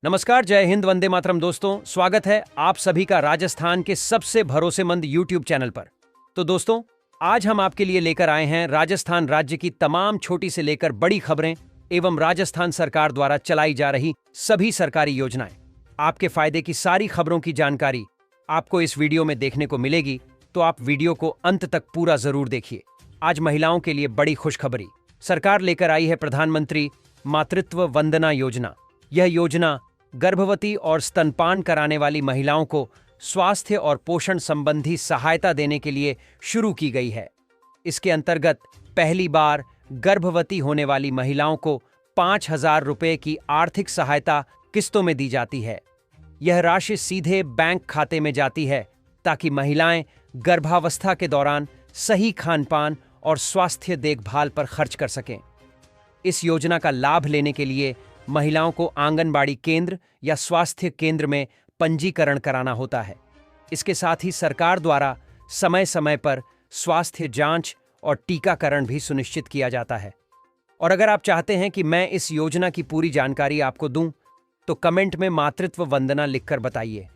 नमस्कार, जय हिंद, वंदे मातरम। दोस्तों, स्वागत है आप सभी का राजस्थान के सबसे भरोसेमंद यूट्यूब चैनल पर। तो दोस्तों, आज हम आपके लिए लेकर आए हैं राजस्थान राज्य की तमाम छोटी से लेकर बड़ी खबरें एवं राजस्थान सरकार द्वारा चलाई जा रही सभी सरकारी योजनाएं। आपके फायदे की सारी खबरों की जानकारी आपको इस वीडियो में देखने को मिलेगी, तो आप वीडियो को अंत तक पूरा जरूर देखिए। आज महिलाओं के लिए बड़ी खुशखबरी सरकार लेकर आई है प्रधानमंत्री मातृत्व वंदना योजना। यह योजना गर्भवती और स्तनपान कराने वाली महिलाओं को स्वास्थ्य और पोषण संबंधी सहायता देने के लिए शुरू की गई है। इसके अंतर्गत पहली बार गर्भवती होने वाली महिलाओं को 5,000 रुपये की आर्थिक सहायता किस्तों में दी जाती है। यह राशि सीधे बैंक खाते में जाती है ताकि महिलाएं गर्भावस्था के दौरान सही खानपान और स्वास्थ्य देखभाल पर खर्च कर सकें। इस योजना का लाभ लेने के लिए महिलाओं को आंगनबाड़ी केंद्र या स्वास्थ्य केंद्र में पंजीकरण कराना होता है। इसके साथ ही सरकार द्वारा समय समय पर स्वास्थ्य जांच और टीकाकरण भी सुनिश्चित किया जाता है। और अगर आप चाहते हैं कि मैं इस योजना की पूरी जानकारी आपको दूं, तो कमेंट में मातृत्व वंदना लिखकर बताइए।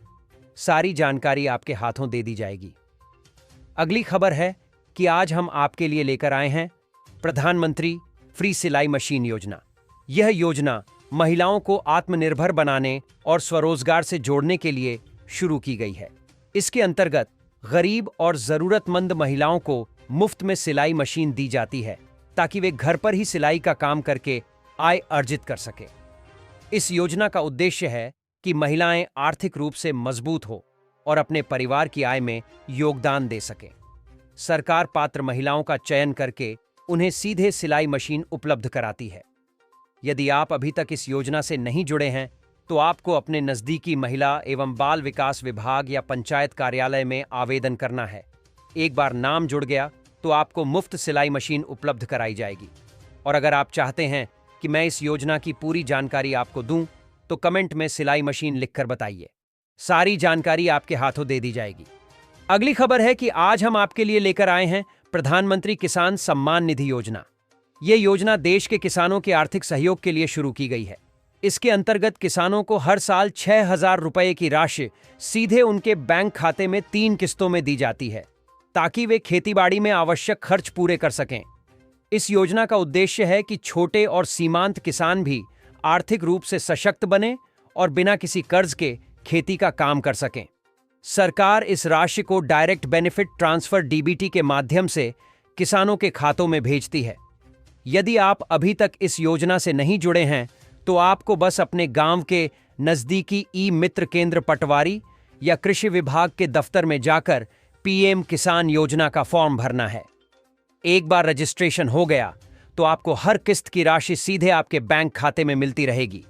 सारी जानकारी आपके हाथों दे दी जाएगी। अगली खबर है कि आज हम आपके लिए लेकर आए हैं प्रधानमंत्री फ्री सिलाई मशीन योजना। यह योजना महिलाओं को आत्मनिर्भर बनाने और स्वरोजगार से जोड़ने के लिए शुरू की गई है। इसके अंतर्गत गरीब और जरूरतमंद महिलाओं को मुफ्त में सिलाई मशीन दी जाती है ताकि वे घर पर ही सिलाई का काम करके आय अर्जित कर सके। इस योजना का उद्देश्य है कि महिलाएं आर्थिक रूप से मजबूत हो और अपने परिवार की आय में योगदान दे सकें। सरकार पात्र महिलाओं का चयन करके उन्हें सीधे सिलाई मशीन उपलब्ध कराती है। यदि आप अभी तक इस योजना से नहीं जुड़े हैं, तो आपको अपने नज़दीकी महिला एवं बाल विकास विभाग या पंचायत कार्यालय में आवेदन करना है। एक बार नाम जुड़ गया तो आपको मुफ्त सिलाई मशीन उपलब्ध कराई जाएगी। और अगर आप चाहते हैं कि मैं इस योजना की पूरी जानकारी आपको दूं, तो कमेंट में सिलाई मशीन लिखकर बताइए। सारी जानकारी आपके हाथों दे दी जाएगी। अगली खबर है कि आज हम आपके लिए लेकर आए हैं प्रधानमंत्री किसान सम्मान निधि योजना। यह योजना देश के किसानों के आर्थिक सहयोग के लिए शुरू की गई है। इसके अंतर्गत किसानों को हर साल 6,000 रुपये की राशि सीधे उनके बैंक खाते में 3 किस्तों में दी जाती है ताकि वे खेतीबाड़ी में आवश्यक खर्च पूरे कर सकें। इस योजना का उद्देश्य है कि छोटे और सीमांत किसान भी आर्थिक रूप से सशक्त बने और बिना किसी कर्ज के खेती का काम कर सकें। सरकार इस राशि को डायरेक्ट बेनिफिट ट्रांसफर डीबीटी के माध्यम से किसानों के खातों में भेजती है। यदि आप अभी तक इस योजना से नहीं जुड़े हैं, तो आपको बस अपने गांव के नज़दीकी ई मित्र केंद्र पटवारी या कृषि विभाग के दफ्तर में जाकर पीएम किसान योजना का फॉर्म भरना है। एक बार रजिस्ट्रेशन हो गया तो आपको हर किस्त की राशि सीधे आपके बैंक खाते में मिलती रहेगी।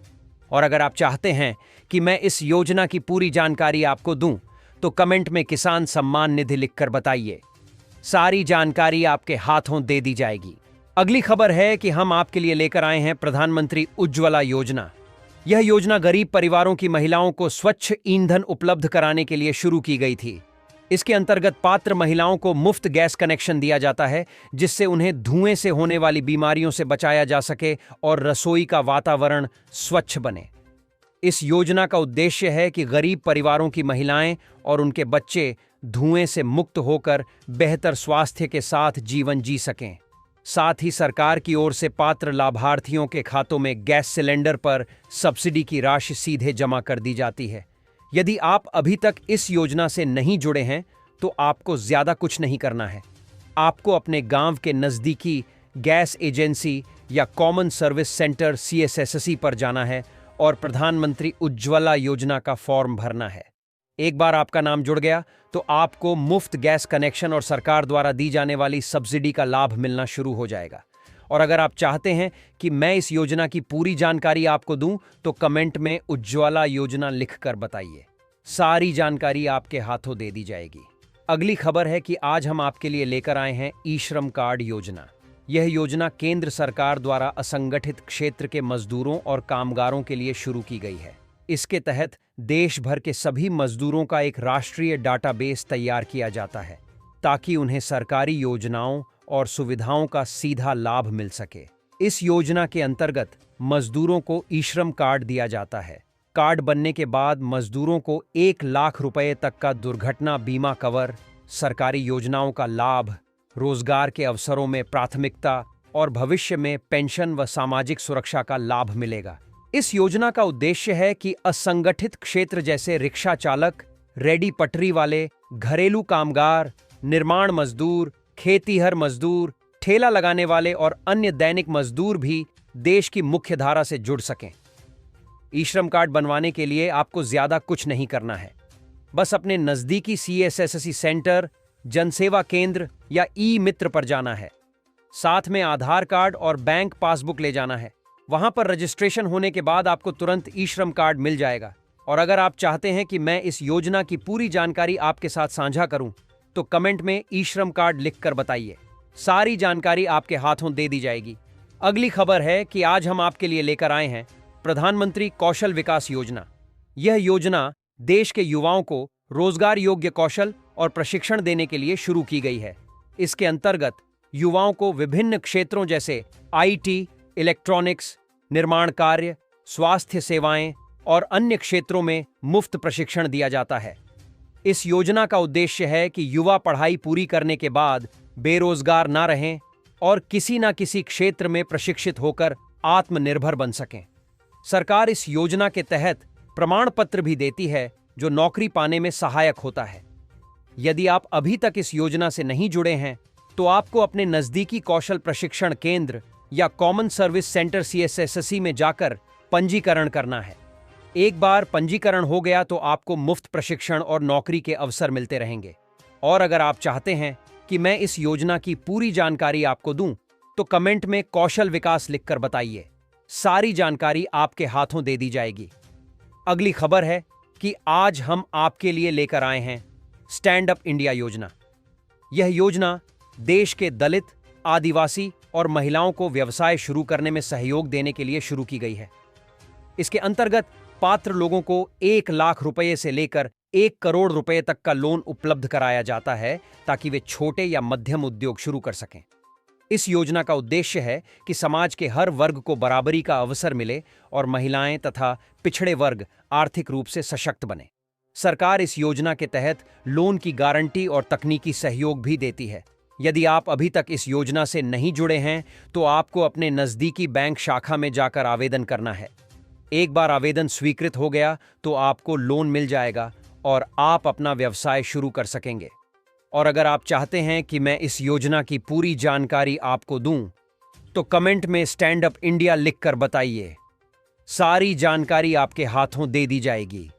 और अगर आप चाहते हैं कि मैं इस योजना की पूरी जानकारी आपको दूं, तो कमेंट में किसान सम्मान निधि लिखकर बताइए। सारी जानकारी आपके हाथों दे दी जाएगी। अगली खबर है कि हम आपके लिए लेकर आए हैं प्रधानमंत्री उज्ज्वला योजना। यह योजना गरीब परिवारों की महिलाओं को स्वच्छ ईंधन उपलब्ध कराने के लिए शुरू की गई थी। इसके अंतर्गत पात्र महिलाओं को मुफ्त गैस कनेक्शन दिया जाता है, जिससे उन्हें धुएं से होने वाली बीमारियों से बचाया जा सके और रसोई का वातावरण स्वच्छ बने। इस योजना का उद्देश्य है कि गरीब परिवारों की महिलाएं और उनके बच्चे धुएं से मुक्त होकर बेहतर स्वास्थ्य के साथ जीवन जी सकें। साथ ही सरकार की ओर से पात्र लाभार्थियों के खातों में गैस सिलेंडर पर सब्सिडी की राशि सीधे जमा कर दी जाती है। यदि आप अभी तक इस योजना से नहीं जुड़े हैं, तो आपको ज्यादा कुछ नहीं करना है। आपको अपने गांव के नजदीकी गैस एजेंसी या कॉमन सर्विस सेंटर CSSC पर जाना है और प्रधानमंत्री उज्ज्वला योजना का फॉर्म भरना है। एक बार आपका नाम जुड़ गया तो आपको मुफ्त गैस कनेक्शन और सरकार द्वारा दी जाने वाली सब्सिडी का लाभ मिलना शुरू हो जाएगा। और अगर आप चाहते हैं कि मैं इस योजना की पूरी जानकारी आपको दूं, तो कमेंट में उज्ज्वला योजना लिखकर बताइए। सारी जानकारी आपके हाथों दे दी जाएगी। अगली खबर है कि आज हम आपके लिए लेकर आए हैं ई-श्रम कार्ड योजना। यह योजना केंद्र सरकार द्वारा असंगठित क्षेत्र के मजदूरों और कामगारों के लिए शुरू की गई है। इसके तहत देश भर के सभी मजदूरों का एक राष्ट्रीय डाटाबेस तैयार किया जाता है ताकि उन्हें सरकारी योजनाओं और सुविधाओं का सीधा लाभ मिल सके। इस योजना के अंतर्गत मजदूरों को ई-श्रम कार्ड दिया जाता है, कार्ड बनने के बाद मजदूरों को 1 लाख रुपए तक का दुर्घटना बीमा कवर, सरकारी योजनाओं का लाभ, रोजगार के अवसरों में प्राथमिकता और भविष्य में पेंशन व सामाजिक सुरक्षा का लाभ मिलेगा। इस योजना का उद्देश्य है कि असंगठित क्षेत्र जैसे रिक्शा चालक, रेडी पटरी वाले, घरेलू कामगार, निर्माण मजदूर, खेतीहर मजदूर, ठेला लगाने वाले और अन्य दैनिक मजदूर भी देश की मुख्य धारा से जुड़ सकें। ई श्रम कार्ड बनवाने के लिए आपको ज्यादा कुछ नहीं करना है। बस अपने नजदीकी CSSC सेंटर, जनसेवा केंद्र या ई मित्र पर जाना है। साथ में आधार कार्ड और बैंक पासबुक ले जाना है। वहां पर रजिस्ट्रेशन होने के बाद आपको तुरंत ई श्रम कार्ड मिल जाएगा। और अगर आप चाहते हैं कि मैं इस योजना की पूरी जानकारी आपके साथ साझा करूं, तो कमेंट में ई श्रम कार्ड लिखकर बताइए। सारी जानकारी आपके हाथों दे दी जाएगी। अगली खबर है कि आज हम आपके लिए लेकर आए हैं प्रधानमंत्री कौशल विकास योजना। यह योजना देश के युवाओं को रोजगार योग्य कौशल और प्रशिक्षण देने के लिए शुरू की गई है। इसके अंतर्गत युवाओं को विभिन्न क्षेत्रों जैसे IT, इलेक्ट्रॉनिक्स, निर्माण कार्य, स्वास्थ्य सेवाएं और अन्य क्षेत्रों में मुफ्त प्रशिक्षण दिया जाता है। इस योजना का उद्देश्य है कि युवा पढ़ाई पूरी करने के बाद बेरोजगार ना रहें और किसी न किसी क्षेत्र में प्रशिक्षित होकर आत्मनिर्भर बन सकें। सरकार इस योजना के तहत प्रमाण पत्र भी देती है जो नौकरी पाने में सहायक होता है। यदि आप अभी तक इस योजना से नहीं जुड़े हैं, तो आपको अपने नजदीकी कौशल प्रशिक्षण केंद्र या कॉमन सर्विस सेंटर CSSC में जाकर पंजीकरण करना है। एक बार पंजीकरण हो गया तो आपको मुफ्त प्रशिक्षण और नौकरी के अवसर मिलते रहेंगे। और अगर आप चाहते हैं कि मैं इस योजना की पूरी जानकारी आपको दूं, तो कमेंट में कौशल विकास लिखकर बताइए। सारी जानकारी आपके हाथों दे दी जाएगी। अगली खबर है कि आज हम आपके लिए लेकर आए हैं स्टैंड अप इंडिया योजना। यह योजना देश के दलित, आदिवासी और महिलाओं को व्यवसाय शुरू करने में सहयोग देने के लिए शुरू की गई है। इसके अंतर्गत पात्र लोगों को 1 लाख रुपए से लेकर 1 करोड़ रुपए तक का लोन उपलब्ध कराया जाता है, ताकि वे छोटे या मध्यम उद्योग शुरू कर सकें। इस योजना का उद्देश्य है कि समाज के हर वर्ग को बराबरी का अवसर मिले और महिलाएं तथा पिछड़े वर्ग आर्थिक रूप से सशक्त बने। सरकार इस योजना के तहत लोन की गारंटी और तकनीकी सहयोग भी देती है। यदि आप अभी तक इस योजना से नहीं जुड़े हैं, तो आपको अपने नजदीकी बैंक शाखा में जाकर आवेदन करना है। एक बार आवेदन स्वीकृत हो गया तो आपको लोन मिल जाएगा और आप अपना व्यवसाय शुरू कर सकेंगे। और अगर आप चाहते हैं कि मैं इस योजना की पूरी जानकारी आपको दूं, तो कमेंट में स्टैंड अप इंडिया लिखकर बताइए। सारी जानकारी आपके हाथों दे दी जाएगी।